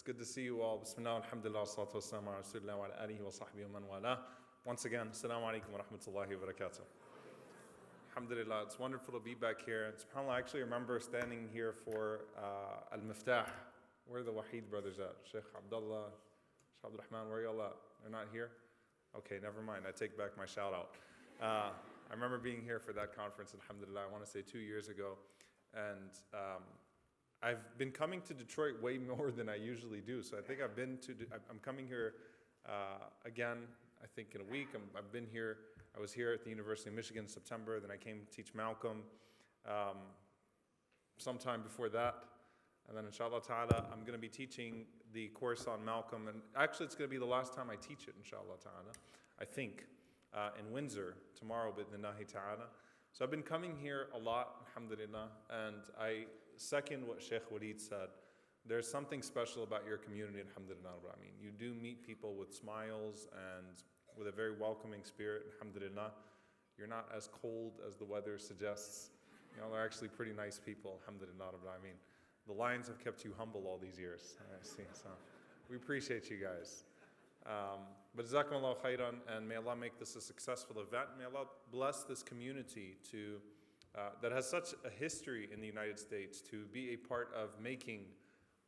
good to see you all. Bismillah, alhamdulillah, salatu wassalamu ala rasulillah wa ala alihi wa sahbihi wa man wala. Once again, assalamu alaikum wa rahmatullahi wa barakatuh. Alhamdulillah, it's wonderful to be back here. And subhanAllah, I actually remember standing here for Al-Miftah. Where are the Wahid brothers at? Sheikh Abdullah, Sheikh Abdul Rahman, where are y'all at? They're not here? Okay, never mind. I take back my shout out. I remember being here for that conference, alhamdulillah, I want to say 2 years ago. And I've been coming to Detroit way more than I usually do. So I think I'm coming here again, I think in a week. I was here at the University of Michigan in September. Then I came to teach Malcolm sometime before that. And then inshallah ta'ala, I'm going to be teaching the course on Malcolm. And actually, it's going to be the last time I teach it, inshallah ta'ala, I think, in Windsor tomorrow, bidnillahi ta'ala. So I've been coming here a lot, alhamdulillah, and I second what Sheikh Walid said. There's something special about your community, alhamdulillah. I mean, you do meet people with smiles and with a very welcoming spirit, alhamdulillah. You're not as cold as the weather suggests. You know, they're actually pretty nice people, alhamdulillah. I mean, the lions have kept you humble all these years, I see. So we appreciate you guys. But jazakumullah khairan, and may Allah make this a successful event. May Allah bless this community that has such a history in the United States to be a part of making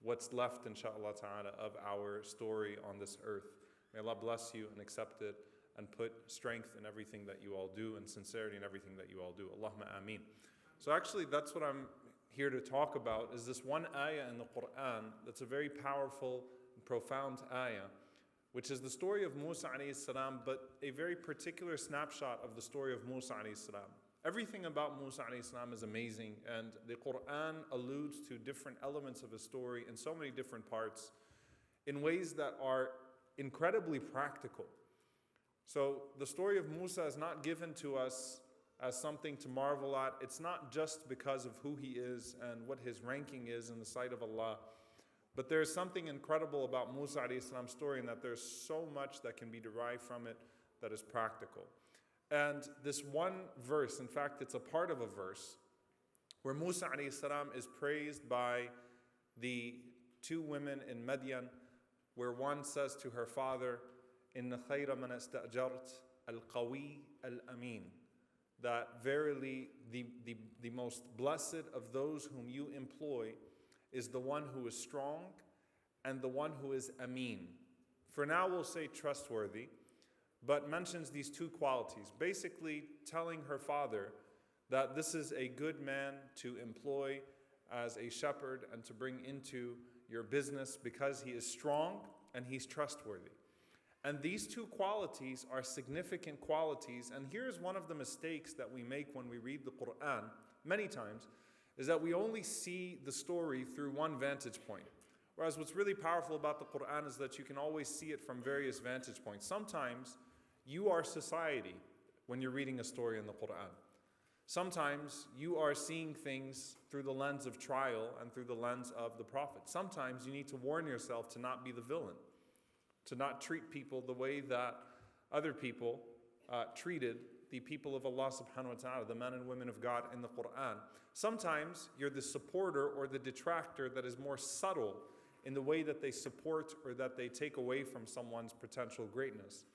what's left, inshaAllah ta'ala, of our story on this earth. May Allah bless you and accept it and put strength in everything that you all do and sincerity in everything that you all do. Allahumma ameen. So actually, that's what I'm here to talk about, is this one ayah in the Quran that's a very powerful and profound ayah, which is the story of Musa alayhi salam, but a very particular snapshot of the story of Musa alayhi salam. Everything about Musa alayhi salam is amazing, and the Quran alludes to different elements of his story in so many different parts in ways that are incredibly practical. So the story of Musa is not given to us as something to marvel at. It's not just because of who he is and what his ranking is in the sight of Allah. But there's something incredible about Musa alayhi salam's story, in that there's so much that can be derived from it that is practical. And this one verse, in fact, it's a part of a verse, where Musa alayhi salam is praised by the two women in Madian, where one says to her father, "Inna khayra man istajart al-qawi al-amin," that verily the most blessed of those whom you employ is the one who is strong and the one who is ameen. For now we'll say trustworthy, but mentions these two qualities, basically telling her father that this is a good man to employ as a shepherd and to bring into your business because he is strong and he's trustworthy. And these two qualities are significant qualities. And here's one of the mistakes that we make when we read the Quran many times, is that we only see the story through one vantage point. Whereas what's really powerful about the Quran is that you can always see it from various vantage points. Sometimes you are society when you're reading a story in the Quran. Sometimes you are seeing things through the lens of trial and through the lens of the Prophet. Sometimes you need to warn yourself to not be the villain, to not treat people the way that other people treated the people of Allah subhanahu wa ta'ala, the men and women of God in the Quran. Sometimes you're the supporter or the detractor that is more subtle in the way that they support or that they take away from someone's potential greatness.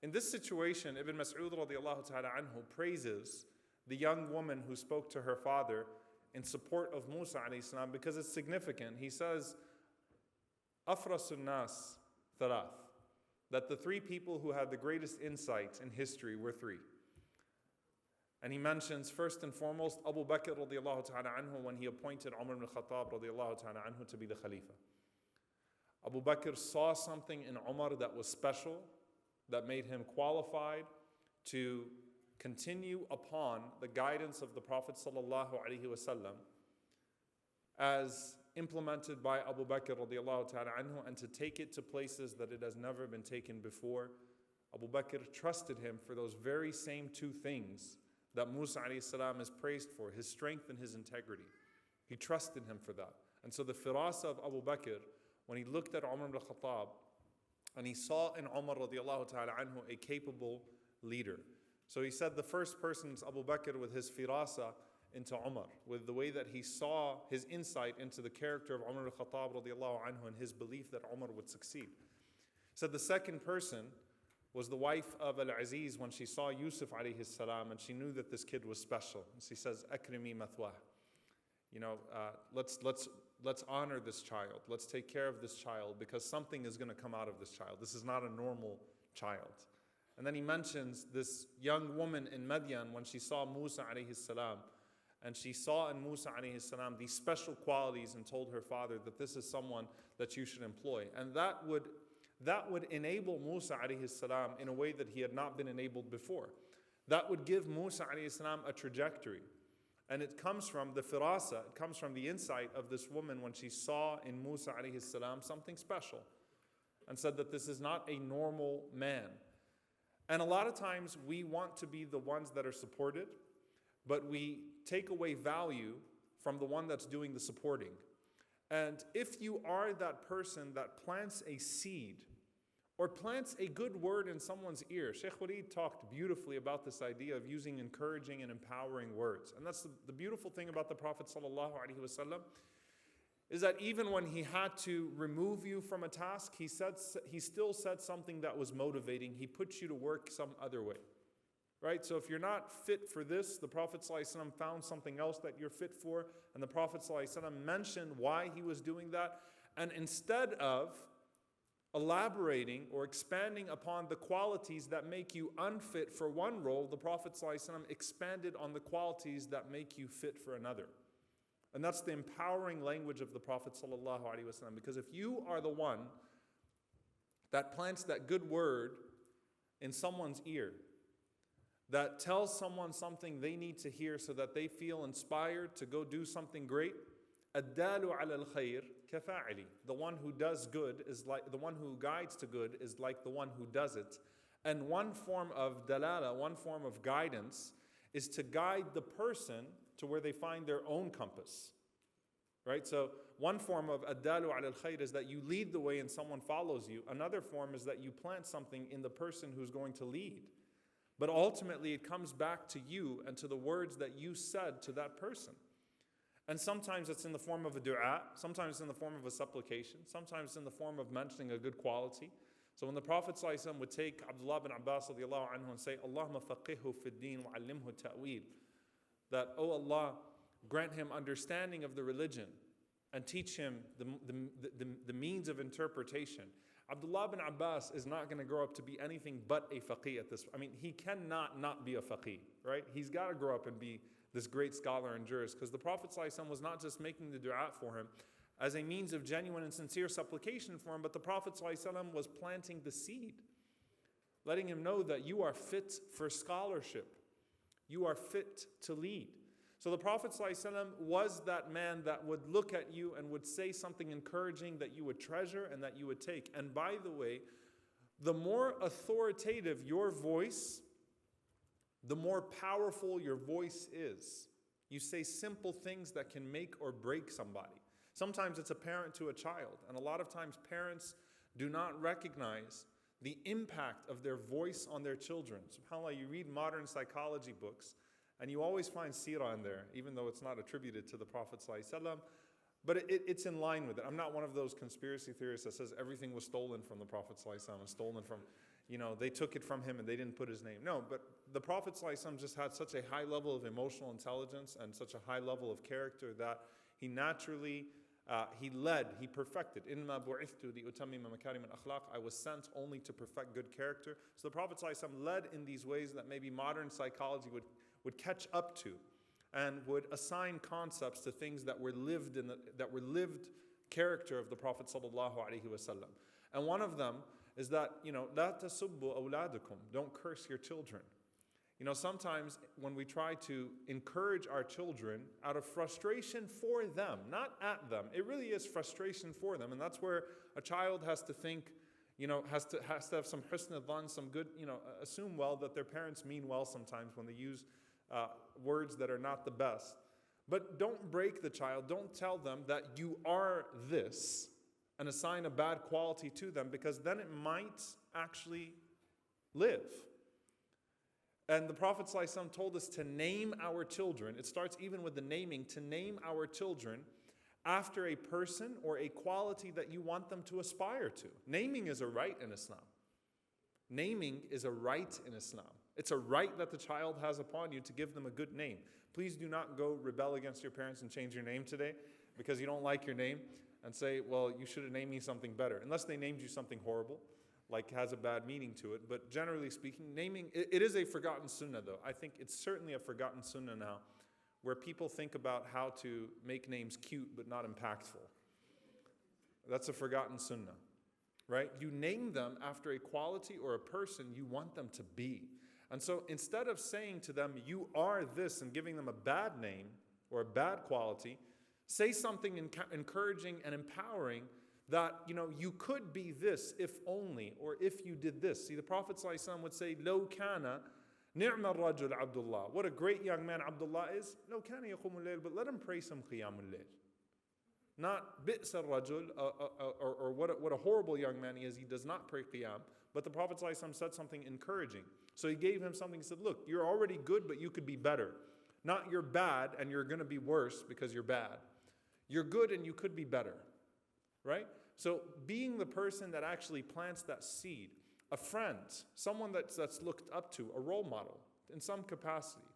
In this situation, Ibn Mas'ud radiallahu ta'ala anhu praises the young woman who spoke to her father in support of Musa alayhi salam because it's significant. He says, "Afrasun nas thalath," that the three people who had the greatest insight in history were three. And he mentions first and foremost Abu Bakr radiallahu ta'ala anhu when he appointed Omar ibn Khattab radiallahu ta'ala anhu to be the Khalifa. Abu Bakr saw something in Omar that was special, that made him qualified to continue upon the guidance of the Prophet sallallahu alaihi wasallam as implemented by Abu Bakr radiallahu ta'ala anhu, and to take it to places that it has never been taken before. Abu Bakr trusted him for those very same two things that Musa alayhi salam is praised for, his strength and his integrity. He trusted him for that. And so the firasa of Abu Bakr, when he looked at Umar ibn Khattab, and he saw in Umar radiallahu ta'ala anhu a capable leader. So he said the first person is Abu Bakr with his firasa, into Umar, with the way that he saw his insight into the character of Umar al-Khattab radiallahu anhu and his belief that Umar would succeed. So the second person was the wife of Al-Aziz when she saw Yusuf alayhi salam, and she knew that this kid was special. And she says, "Akrimi mathwah." Let's honor this child. Let's take care of this child because something is going to come out of this child. This is not a normal child. And then he mentions this young woman in Madian when she saw Musa alayhi salam, and she saw in Musa alayhi salam these special qualities and told her father that this is someone that you should employ. And that would enable Musa alayhi salam in a way that he had not been enabled before. That would give Musa alayhi salam a trajectory. And it comes from the firasa, it comes from the insight of this woman when she saw in Musa alayhi salam something special and said that this is not a normal man. And a lot of times we want to be the ones that are supported, but we take away value from the one that's doing the supporting. And if you are that person that plants a seed or plants a good word in someone's ear, Sheikh Walid talked beautifully about this idea of using encouraging and empowering words. And that's the beautiful thing about the Prophet ﷺ, is that even when he had to remove you from a task, he still said something that was motivating. He put you to work some other way. Right? So if you're not fit for this, the Prophet ﷺ found something else that you're fit for, and the Prophet ﷺ mentioned why he was doing that. And instead of elaborating or expanding upon the qualities that make you unfit for one role, the Prophet ﷺ expanded on the qualities that make you fit for another. And that's the empowering language of the Prophet ﷺ, because if you are the one that plants that good word in someone's ear, that tells someone something they need to hear so that they feel inspired to go do something great, الدال على الخير كفاعلي. The one who does good is like, the one who guides to good is like the one who does it. And one form of dalala, one form of guidance, is to guide the person to where they find their own compass. Right? So one form of الدال على الخير is that you lead the way and someone follows you. Another form is that you plant something in the person who's going to lead. But ultimately it comes back to you and to the words that you said to that person. And sometimes it's in the form of a dua, sometimes it's in the form of a supplication, sometimes it's in the form of mentioning a good quality. So when the Prophet ﷺ would take Abdullah bin Abbas radiallahu anhu and say, Allahumma faqihhu fid deen wa allimhu ta'wil, that, oh Allah, grant him understanding of the religion and teach him the means of interpretation. Abdullah bin Abbas is not going to grow up to be anything but a faqih at this. I mean, he cannot not be a faqih, right? He's got to grow up and be this great scholar and jurist, because the Prophet ﷺ was not just making the dua for him as a means of genuine and sincere supplication for him, but the Prophet ﷺ was planting the seed, letting him know that you are fit for scholarship. You are fit to lead. So the Prophet ﷺ was that man that would look at you and would say something encouraging that you would treasure and that you would take. And by the way, the more authoritative your voice, the more powerful your voice is. You say simple things that can make or break somebody. Sometimes it's a parent to a child, and a lot of times parents do not recognize the impact of their voice on their children. SubhanAllah, you read modern psychology books, and you always find seerah in there, even though it's not attributed to the Prophet ﷺ, but it's in line with it. I'm not one of those conspiracy theorists that says everything was stolen from the Prophet ﷺ and stolen from, they took it from him and they didn't put his name. No, but the Prophet ﷺ just had such a high level of emotional intelligence and such a high level of character that he naturally, he perfected. إِنَّمَا بُعِثْتُ لِأُتَمِّمَ مَكَارِمَ الْأَخْلَاقِ. I was sent only to perfect good character. So the Prophet ﷺ led in these ways that maybe modern psychology would catch up to, and would assign concepts to things that were lived character of the Prophet ﷺ. And one of them is that, لَا تَسُبُّوا أَوْلَادَكُمْ. Don't curse your children. Sometimes when we try to encourage our children out of frustration for them, not at them, it really is frustration for them. And that's where a child has to think, has to have some husn al-dhan, some good, assume well that their parents mean well sometimes when they use words that are not the best. But don't break the child. Don't tell them that you are this and assign a bad quality to them, because then it might actually live. And the Prophet ﷺ told us to name our children. It starts even with the naming, to name our children after a person or a quality that you want them to aspire to. Naming is a right in Islam. Naming is a right in Islam. It's a right that the child has upon you to give them a good name. Please do not go rebel against your parents and change your name today because you don't like your name and say, well, you should have named me something better. Unless they named you something horrible, like has a bad meaning to it. But generally speaking, naming, it is a forgotten sunnah though. I think it's certainly a forgotten sunnah now where people think about how to make names cute but not impactful. That's a forgotten sunnah, right? You name them after a quality or a person you want them to be. And so instead of saying to them, you are this, and giving them a bad name or a bad quality, say something encouraging and empowering that, you could be this if only, or if you did this. See, the Prophet ﷺ would say, لو كان نعم الرجل عبد الله. What a great young man Abdullah is. لو كان يقوم الليل, but let him pray some قيام الليل. Not بئس الرجل, or what a horrible young man he is. He does not pray qiyam. But the Prophet ﷺ said something encouraging. So he gave him something. He said, look, you're already good, but you could be better. Not you're bad and you're going to be worse because you're bad. You're good and you could be better, right? So being the person that actually plants that seed, a friend, someone that's looked up to, a role model in some capacity.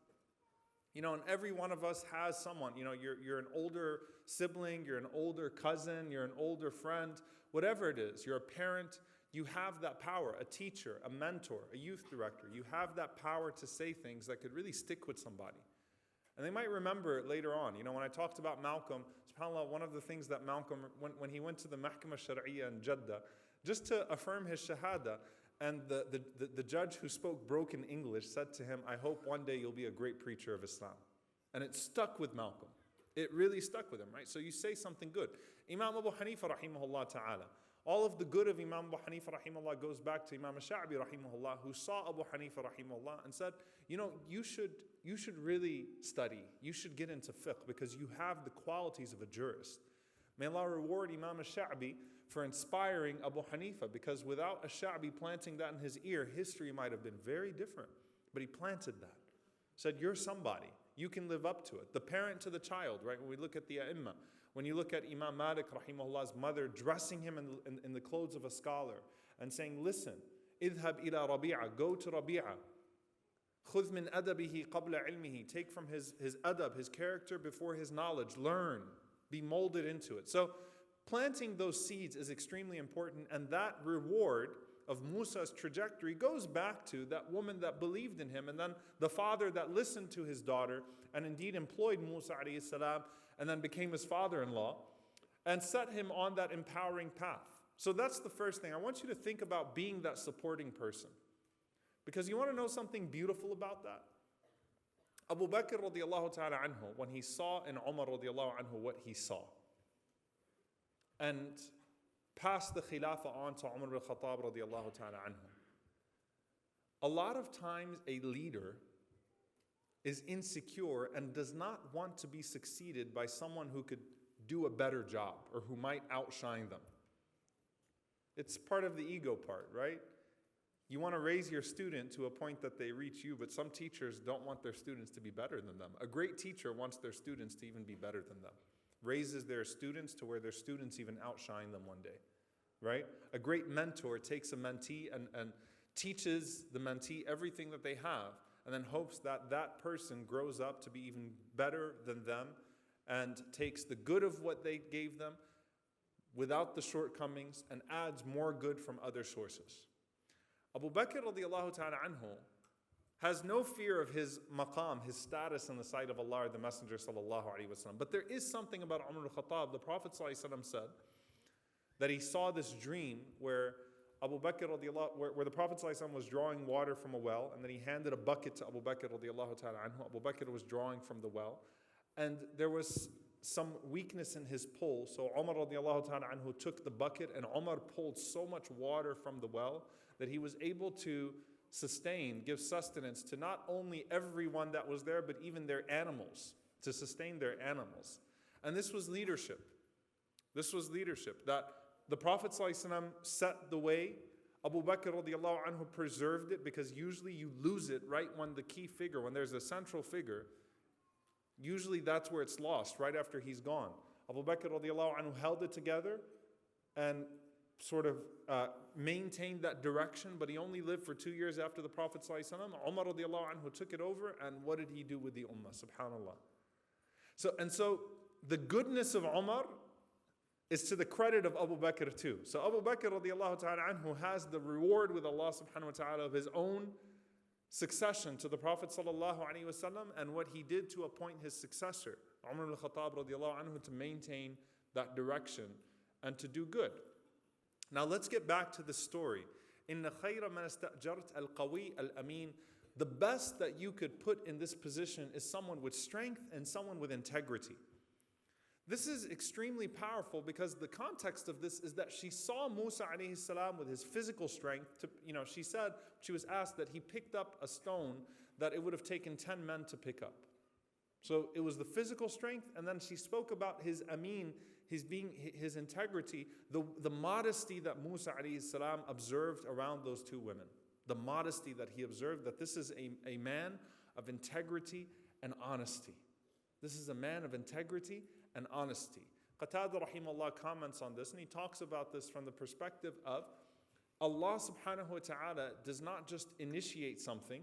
And every one of us has someone, you're an older sibling, you're an older cousin, you're an older friend, whatever it is, you're a parent, you have that power, a teacher, a mentor, a youth director. You have that power to say things that could really stick with somebody. And they might remember it later on. When I talked about Malcolm, subhanAllah, one of the things that Malcolm, when he went to the Mahkamah Shari'ah in Jeddah, just to affirm his shahada, and the judge who spoke broken English said to him, I hope one day you'll be a great preacher of Islam. And it stuck with Malcolm. It really stuck with him, right? So you say something good. Imam Abu Hanifa rahimahullah ta'ala. All of the good of Imam Abu Hanifa rahimahullah goes back to Imam Sha'bi rahimahullah, who saw Abu Hanifa rahimahullah and said, you should really study. You should get into fiqh because you have the qualities of a jurist. May Allah reward Imam Sha'bi for inspiring Abu Hanifa, because without a Sha'bi planting that in his ear, history might have been very different. But he planted that. Said, you're somebody. You can live up to it. The parent to the child, right? When we look at the A'imma, when you look at Imam Malik rahimahullah's mother dressing him in the clothes of a scholar and saying, listen, idhab ila Rabi'a, go to Rabi'a. Khudh min adabihi qabla ilmihi, take from his adab, his character before his knowledge, learn, be molded into it. So planting those seeds is extremely important, and that reward of Musa's trajectory goes back to that woman that believed in him, and then the father that listened to his daughter and indeed employed Musa alayhi salam and then became his father-in-law and set him on that empowering path. So that's the first thing. I want you to think about being that supporting person, because you want to know something beautiful about that. Abu Bakr radiallahu ta'ala anhu, when he saw in Omar radiallahu anhu what he saw, and passed the khilafah on to Umar al-Khattab radiallahu ta'ala anhu. A lot of times a leader is insecure and does not want to be succeeded by someone who could do a better job or who might outshine them. It's part of the ego part, right? You want to raise your student to a point that they reach you, but some teachers don't want their students to be better than them. A great teacher wants their students to even be better than them. Raises their students to where their students even outshine them one day, right? A great mentor takes a mentee and teaches the mentee everything that they have, and then hopes that that person grows up to be even better than them and takes the good of what they gave them without the shortcomings and adds more good from other sources. Abu Bakr radiallahu ta'ala anhu has no fear of his maqam, his status in the sight of Allah or the Messenger sallallahu alaihi wasallam. But there is something about Umar al-Khattab. The Prophet sallallahu alaihi wasallam said that he saw this dream where Abu Bakr where the Prophet sallallahu alaihi wasallam was drawing water from a well, and then he handed a bucket to Abu Bakr radiallahu ta'ala anhu. Abu Bakr was drawing from the well, and there was some weakness in his pull. So Umar radiallahu ta'ala anhu took the bucket, and Umar pulled so much water from the well that he was able to give sustenance to not only everyone that was there, but even their animals, to sustain their animals. And this was leadership. This was leadership, that the Prophet ﷺ set the way. Abu Bakr radiallahu anhu preserved it, because usually you lose it right when the key figure, when there's a central figure, usually that's where it's lost, right after he's gone. Abu Bakr radiallahu anhu held it together and sort of maintained that direction, but he only lived for 2 years after the Prophet ﷺ. Omar radiallahu anhu took it over, and what did he do with the ummah? Subhanallah. So the goodness of Omar is to the credit of Abu Bakr too. So Abu Bakr radiallahu ta'ala anhu has the reward with Allah subhanahu wa ta'ala of his own succession to the Prophet sallallahu alaihi wasallam, and what he did to appoint his successor, Umar al-Khattab radiallahu anhu, to maintain that direction and to do good. Now let's get back to the story. Inna khayra man istajart al-qawi al-amin. The best that you could put in this position is someone with strength and someone with integrity. This is extremely powerful, because the context of this is that she saw Musa alayhi salam with his physical strength. She said, she was asked that he picked up a stone that it would have taken 10 men to pick up. So it was the physical strength, and then she spoke about his amin, his integrity, the modesty that Musa alayhi salam observed around those two women. The modesty that he observed, that this is a man of integrity and honesty. This is a man of integrity and honesty. Qatada rahimahullah comments on this, and he talks about this from the perspective of Allah subhanahu wa ta'ala does not just initiate something,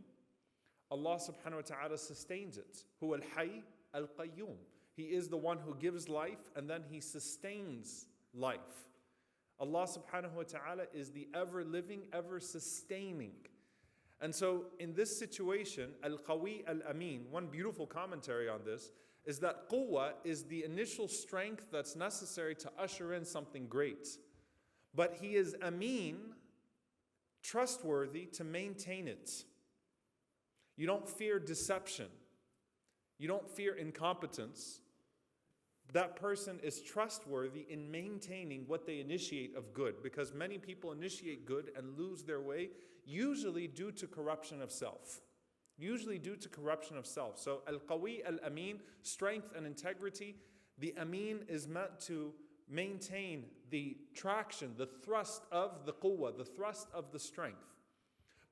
Allah subhanahu wa ta'ala sustains it. Huwa al-hayy al-qayyum. He is the one who gives life, and then he sustains life. Allah subhanahu wa ta'ala is the ever-living, ever-sustaining. And so in this situation, al-qawi al-amin, one beautiful commentary on this is that quwwah is the initial strength that's necessary to usher in something great. But he is amin, trustworthy, to maintain it. You don't fear deception. You don't fear incompetence. That person is trustworthy in maintaining what they initiate of good, because many people initiate good and lose their way, usually due to corruption of self. So al-qawi al-amin, strength and integrity. The amin is meant to maintain the traction, the thrust of the quwwah, the thrust of the strength.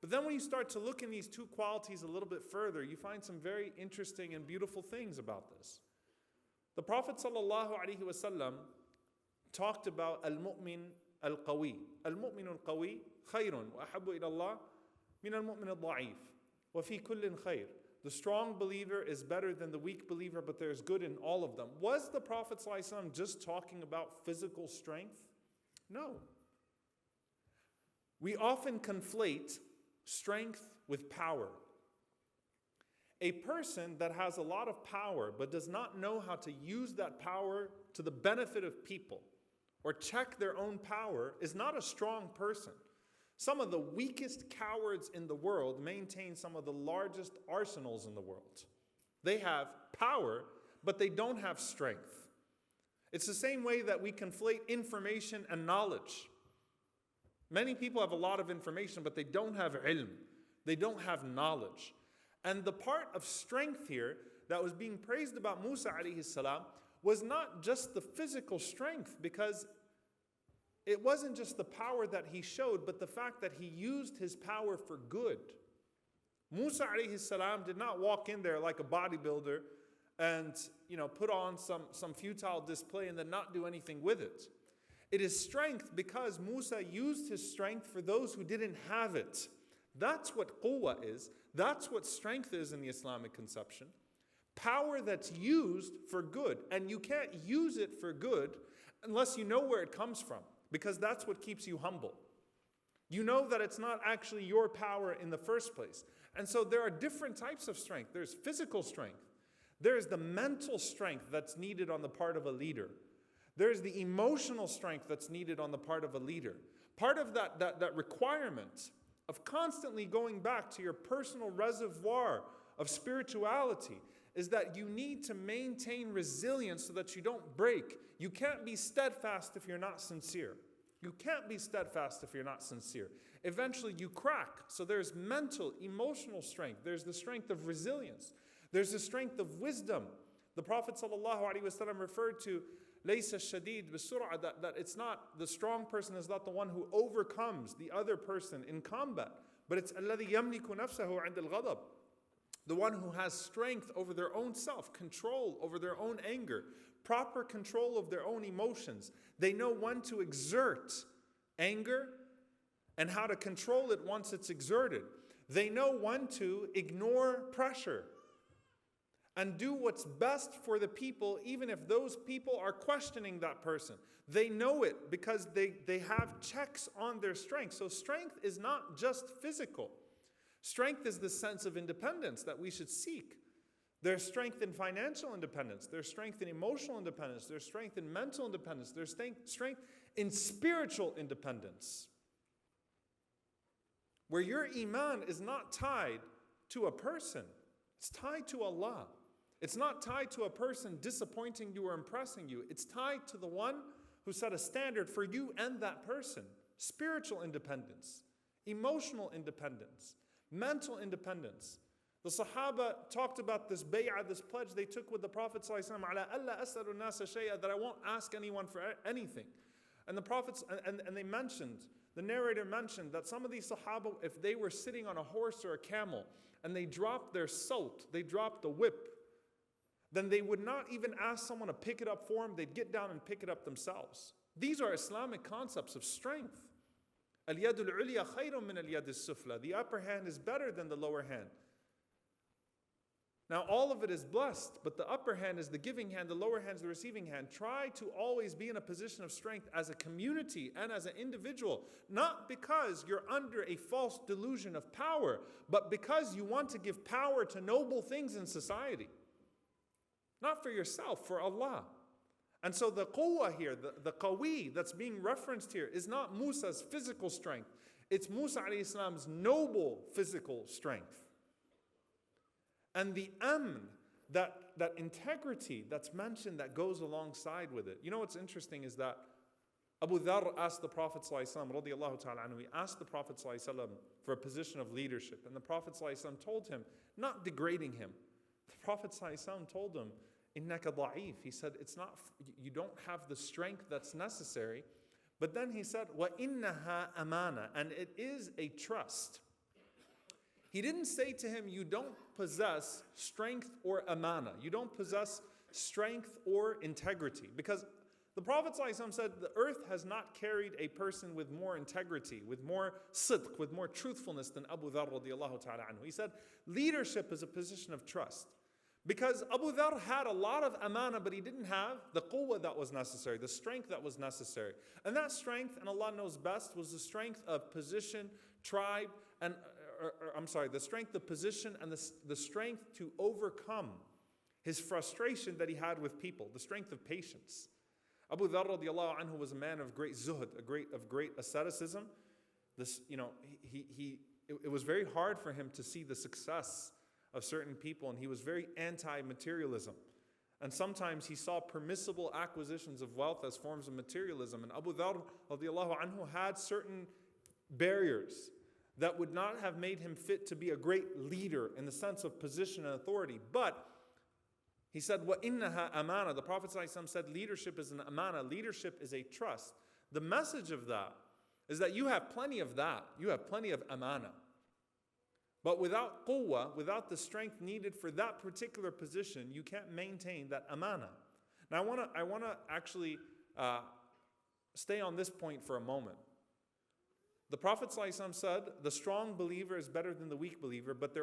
But then when you start to look in these two qualities a little bit further, you find some very interesting and beautiful things about this. The Prophet sallallahu alaihi wasallam talked about al-mu'min al-qawi. Al-mu'min al-qawi khayrun wa ahabbu ila Allah min al-mu'min al-da'if. وَفِي كُلٍّ خَيْرٍ. The strong believer is better than the weak believer, but there's good in all of them. Was the Prophet ﷺ just talking about physical strength? No. We often conflate strength with power. A person that has a lot of power but does not know how to use that power to the benefit of people or check their own power is not a strong person. Some of the weakest cowards in the world maintain some of the largest arsenals in the world. They have power, but they don't have strength. It's the same way that we conflate information and knowledge. Many people have a lot of information, but they don't have ilm. They don't have knowledge. And the part of strength here that was being praised about Musa alayhi salam was not just the physical strength, because it wasn't just the power that he showed, but the fact that he used his power for good. Musa alayhi salam did not walk in there like a bodybuilder and put on some futile display and then not do anything with it. It is strength because Musa used his strength for those who didn't have it. That's what quwwah is. That's what strength is in the Islamic conception. Power that's used for good. And you can't use it for good unless you know where it comes from, because that's what keeps you humble. You know that it's not actually your power in the first place. And so there are different types of strength. There's physical strength. There's the mental strength that's needed on the part of a leader. There's the emotional strength that's needed on the part of a leader. Part of that requirement of constantly going back to your personal reservoir of spirituality is that you need to maintain resilience so that you don't break. You can't be steadfast if you're not sincere. You can't be steadfast if you're not sincere. Eventually you crack. So there's mental, emotional strength. There's the strength of resilience. There's the strength of wisdom. The Prophet ﷺ referred to لَيْسَ الشَّدِيد بِالسُّرْعَةِ, that it's not, the strong person is not the one who overcomes the other person in combat, but it's الَّذِي يَمْلِكُ نَفْسَهُ عِنْدَ الْغَضَبِ, the one who has strength over their own self, control over their own anger, proper control of their own emotions. They know when to exert anger and how to control it once it's exerted. They know when to ignore pressure and do what's best for the people, even if those people are questioning that person. They know it because they have checks on their strength. So strength is not just physical. Strength is the sense of independence that we should seek. There's strength in financial independence. There's strength in emotional independence. There's strength in mental independence. There's strength in spiritual independence, where your iman is not tied to a person. It's tied to Allah. It's not tied to a person disappointing you or impressing you. It's tied to the one who set a standard for you and that person. Spiritual independence, emotional independence, mental independence. The Sahaba talked about this bay'ah, this pledge they took with the Prophet ﷺ, عَلَىٰ أَلَّا أَسْأَلُ النَّاسَ شَيْئًا, that I won't ask anyone for anything. And the Prophets, and they mentioned, the narrator mentioned that some of these Sahaba, if they were sitting on a horse or a camel and they dropped their salt, they dropped the whip, then they would not even ask someone to pick it up for them. They'd get down and pick it up themselves. These are Islamic concepts of strength. الْيَدُ الْعُلْيَا خَيْرٌ مِنَ الْيَدِ السُّفْلَى. The upper hand is better than the lower hand. Now all of it is blessed, but the upper hand is the giving hand, the lower hand is the receiving hand. Try to always be in a position of strength as a community and as an individual, not because you're under a false delusion of power, but because you want to give power to noble things in society. Not for yourself, for Allah. And so the quwwah here, the qawi that's being referenced here is not Musa's physical strength. It's Musa alayhi salam's noble physical strength. And the amn, that integrity that's mentioned that goes alongside with it. You know what's interesting is that Abu Dharr asked the Prophet ﷺ, radiyallahu ta'ala anhu, he asked the Prophet ﷺ for a position of leadership. And the Prophet ﷺ told him, not degrading him. The Prophet ﷺ told him, innaka da'if. He said, it's not, you don't have the strength that's necessary. But then he said, wa innaha amana, and it is a trust. He didn't say to him, you don't possess strength or amana. You don't possess strength or integrity. Because the Prophet ﷺ said, the earth has not carried a person with more integrity, with more sidq, with more truthfulness than Abu Dharr radiallahu ta'ala anhu. He said, leadership is a position of trust. Because Abu Dharr had a lot of amana, but he didn't have the quwwah that was necessary, the strength that was necessary. And that strength, and Allah knows best, was the strength of position, tribe, and the strength of position and the strength to overcome his frustration that he had with people, the strength of patience. Abu Dharr radiallahu anhu was a man of great zuhd, of great asceticism. It was very hard for him to see the success of certain people, and he was very anti-materialism. And sometimes he saw permissible acquisitions of wealth as forms of materialism. And Abu Dharr radiallahu anhu had certain barriers that would not have made him fit to be a great leader in the sense of position and authority. But he said, wa innaha amana. The Prophet ﷺ said leadership is an amana. Leadership is a trust. The message of that is that you have plenty of that. You have plenty of amana. But without quwwah, without the strength needed for that particular position, you can't maintain that amana. Now I want to actually stay on this point for a moment. The Prophet ﷺ said, the strong believer is better than the weak believer, but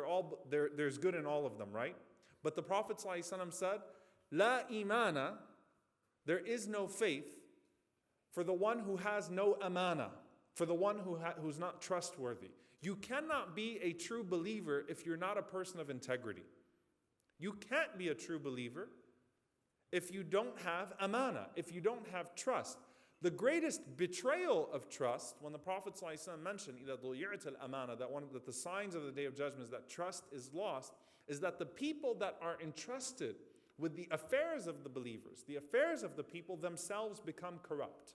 there's good in all of them, right? But the Prophet ﷺ said, La imana, there is no faith for the one who has no amana, for the one who's not trustworthy. You cannot be a true believer if you're not a person of integrity. You can't be a true believer if you don't have amana, if you don't have trust. The greatest betrayal of trust, when the Prophet ﷺ mentioned that the signs of the Day of Judgment is that trust is lost, is that the people that are entrusted with the affairs of the believers, the affairs of the people themselves become corrupt.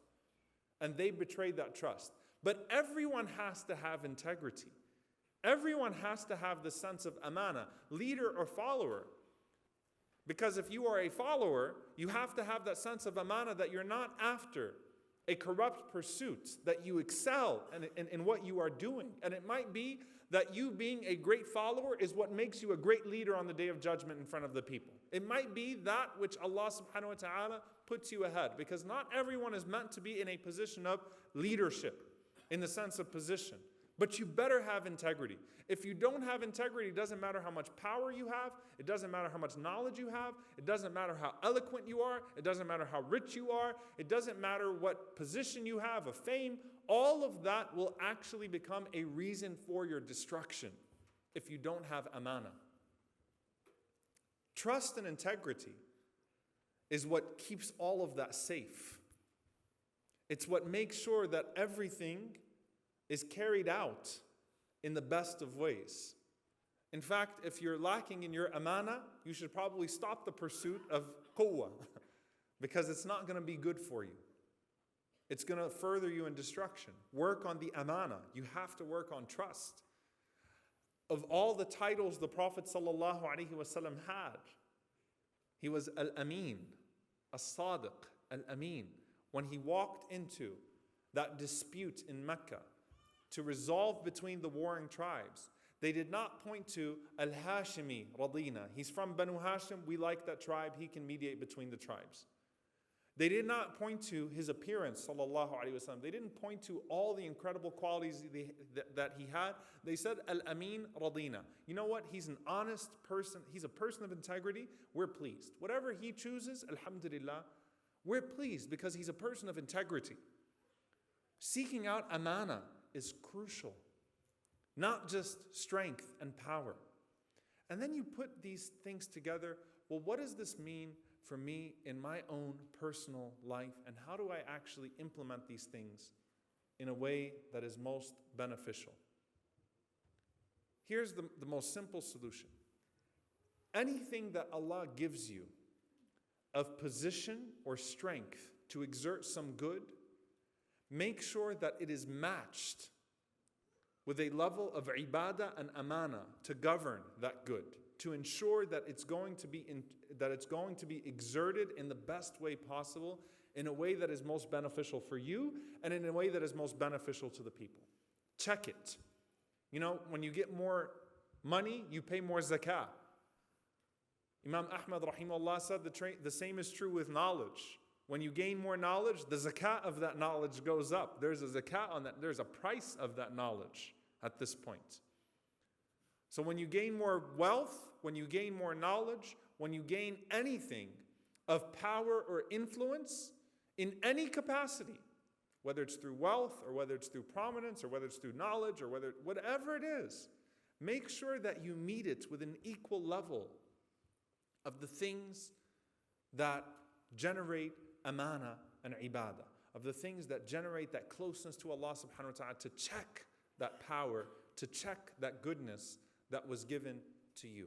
And they betray that trust. But everyone has to have integrity. Everyone has to have the sense of amana, leader or follower. Because if you are a follower, you have to have that sense of amana that you're not after a corrupt pursuit, that you excel in what you are doing. And it might be that you being a great follower is what makes you a great leader on the day of judgment in front of the people. It might be that which Allah subhanahu wa ta'ala puts you ahead, because not everyone is meant to be in a position of leadership in the sense of position. But you better have integrity. If you don't have integrity, it doesn't matter how much power you have. It doesn't matter how much knowledge you have. It doesn't matter how eloquent you are. It doesn't matter how rich you are. It doesn't matter what position you have of fame. All of that will actually become a reason for your destruction if you don't have amana. Trust and integrity is what keeps all of that safe. It's what makes sure that everything is carried out in the best of ways. In fact, if you're lacking in your amana, you should probably stop the pursuit of quwwah, because it's not going to be good for you. It's going to further you in destruction. Work on the amana. You have to work on trust. Of all the titles the Prophet ﷺ had, he was Al-Amin, As-Sadiq, Al-Amin. When he walked into that dispute in Mecca to resolve between the warring tribes, they did not point to Al-Hashimi Radina. He's from Banu Hashim, we like that tribe, he can mediate between the tribes. They did not point to his appearance, sallallahu alaihi wasallam. They didn't point to all the incredible qualities that he had. They said, Al-Amin Radina. You know what? He's an honest person. He's a person of integrity. We're pleased. Whatever he chooses, alhamdulillah, we're pleased because he's a person of integrity. Seeking out amana is crucial. Not just strength and power. And then you put these things together. Well, what does this mean for me in my own personal life, and how do I actually implement these things in a way that is most beneficial? Here's the most simple solution. Anything that Allah gives you of position or strength to exert some good, make sure that it is matched with a level of ibadah and amana to govern that good, to ensure that it's going to be exerted in the best way possible, in a way that is most beneficial for you and in a way that is most beneficial to the people. Check it. You know, when you get more money, you pay more zakah. Imam Ahmad rahimahullah said the same is true with knowledge. When you gain more knowledge, the zakah of that knowledge goes up. There's a zakah on that. There's a price of that knowledge at this point. So when you gain more wealth, when you gain more knowledge, when you gain anything of power or influence in any capacity, whether it's through wealth or whether it's through prominence or whether it's through knowledge or whatever it is, make sure that you meet it with an equal level of the things that generate amana and ibadah, of the things that generate that closeness to Allah subhanahu wa ta'ala, to check that power, to check that goodness that was given to you.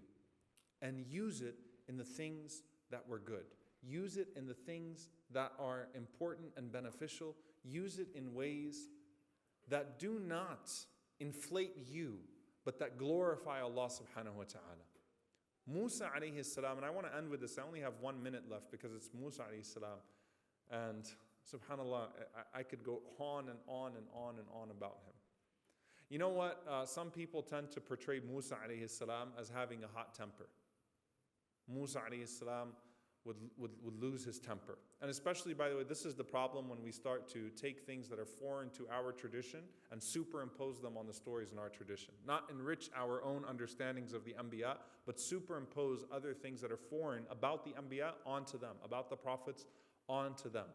And use it in the things that were good. Use it in the things that are important and beneficial. Use it in ways that do not inflate you, but that glorify Allah subhanahu wa ta'ala. Musa alayhi salam, and I want to end with this. I only have 1 minute left because it's Musa alayhi salam. And subhanAllah, I could go on and on and on and on about him. You know what? Some people tend to portray Musa alayhi salam as having a hot temper. Musa alayhi salam would lose his temper. And especially, by the way, this is the problem when we start to take things that are foreign to our tradition and superimpose them on the stories in our tradition. Not enrich our own understandings of the Anbiya, but superimpose other things that are foreign about the Anbiya onto them, about the prophets onto them.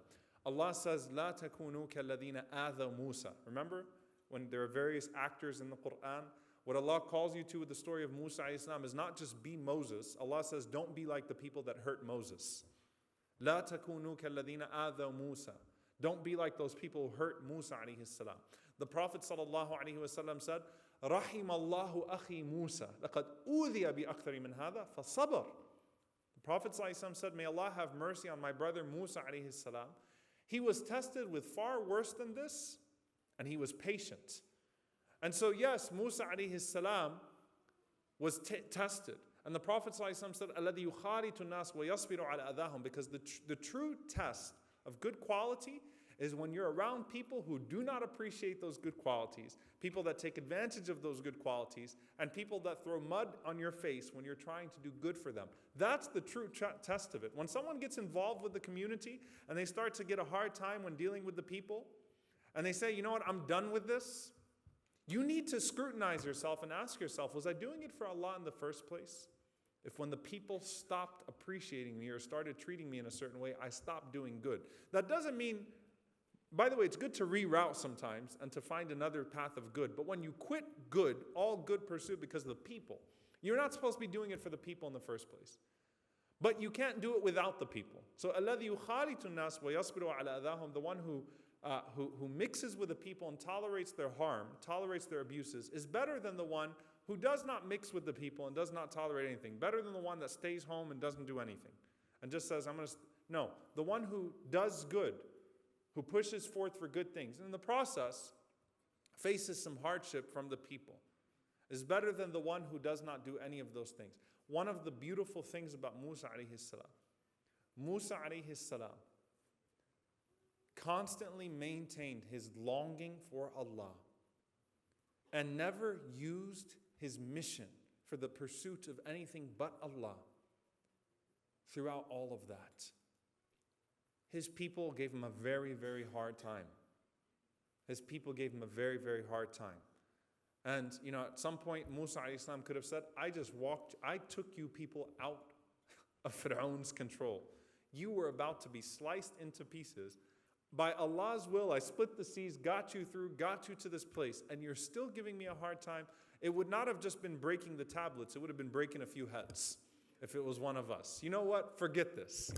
Allah says, "La takunu kalladhina adhaw Musa." Remember when there are various actors in the Quran? What Allah calls you to with the story of Musa alayhi salam is not just be Moses. Allah says, don't be like the people that hurt Moses. La takunu kalladhina adhaw Musa. Don't be like those people who hurt Musa alayhi salam. The Prophet sallallahu alayhi wasallam said, Rahim Allahu akhi Musa. Laqad udhiya bi akthari min hadha fasabar. The Prophet sallallahu alayhi wasallam said, may Allah have mercy on my brother Musa alayhi salam. He was tested with far worse than this, and he was patient. And so yes, Musa alayhi salam was tested. And the Prophet ﷺ said, الَّذِي يُخَالِطُ النَّاسِ وَيَصْبِرُ عَلَى أَذَاهُمْ, because the true test of good quality is when you're around people who do not appreciate those good qualities, people that take advantage of those good qualities, and people that throw mud on your face when you're trying to do good for them. That's the true test of it. When someone gets involved with the community and they start to get a hard time when dealing with the people, and they say, you know what, I'm done with this, you need to scrutinize yourself and ask yourself, was I doing it for Allah in the first place? If when the people stopped appreciating me or started treating me in a certain way, I stopped doing good. That doesn't mean, by the way, it's good to reroute sometimes and to find another path of good. But when you quit good, all good pursuit because of the people, you're not supposed to be doing it for the people in the first place. But you can't do it without the people. So, الَّذِي يُخَالِطُ النَّاسِ وَيَصْبِرُ عَلَى أَذَاهُمْ, the one who mixes with the people and tolerates their harm, tolerates their abuses, is better than the one who does not mix with the people and does not tolerate anything. Better than the one that stays home and doesn't do anything and just says, no, the one who does good, who pushes forth for good things, and in the process faces some hardship from the people, is better than the one who does not do any of those things. One of the beautiful things about Musa alayhi salam constantly maintained his longing for Allah and never used his mission for the pursuit of anything but Allah throughout all of that. His people gave him a very, very hard time. His people gave him a very, very hard time. And, at some point, Musa alayhi salam could have said, I took you people out of Fir'aun's control. You were about to be sliced into pieces. By Allah's will, I split the seas, got you through, got you to this place, and you're still giving me a hard time. It would not have just been breaking the tablets, it would have been breaking a few heads if it was one of us. You know what? Forget this.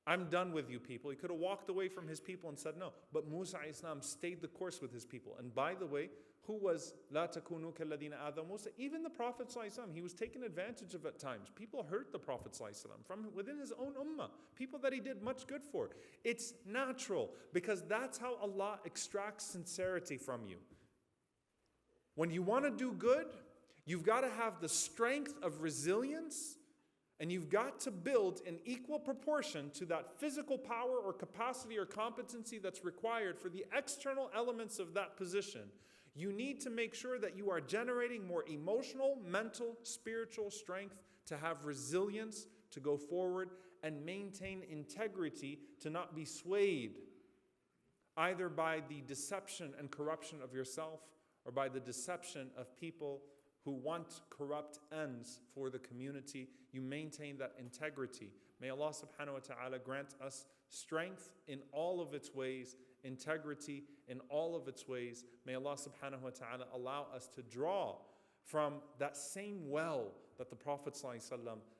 I'm done with you people. He could have walked away from his people and said no. But Musa alayhi salam stayed the course with his people. And by the way, who was La takunu kalladina adha Musa? Even the Prophet sallallahu alaihi wasallam, he was taken advantage of at times. People hurt the Prophet sallallahu alaihi wasallam from within his own ummah. People that he did much good for. It's natural because that's how Allah extracts sincerity from you. When you want to do good, you've got to have the strength of resilience, and you've got to build in equal proportion to that physical power or capacity or competency that's required for the external elements of that position. You need to make sure that you are generating more emotional, mental, spiritual strength to have resilience, to go forward and maintain integrity, to not be swayed either by the deception and corruption of yourself or by the deception of people who want corrupt ends for the community. You maintain that integrity. May Allah subhanahu wa ta'ala grant us strength in all of its ways, integrity in all of its ways. May Allah subhanahu wa ta'ala allow us to draw from that same well that the Prophet ﷺ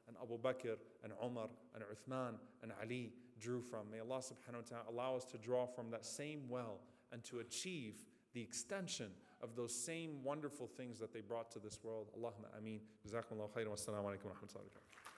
and Abu Bakr and Omar and Uthman and Ali drew from. May Allah subhanahu wa ta'ala allow us to draw from that same well and to achieve the extension of those same wonderful things that they brought to this world. Allahumma ameen. Jazakumullahu khairan. Wassalamu alaikum wa rahmatullahi wa barakatuh.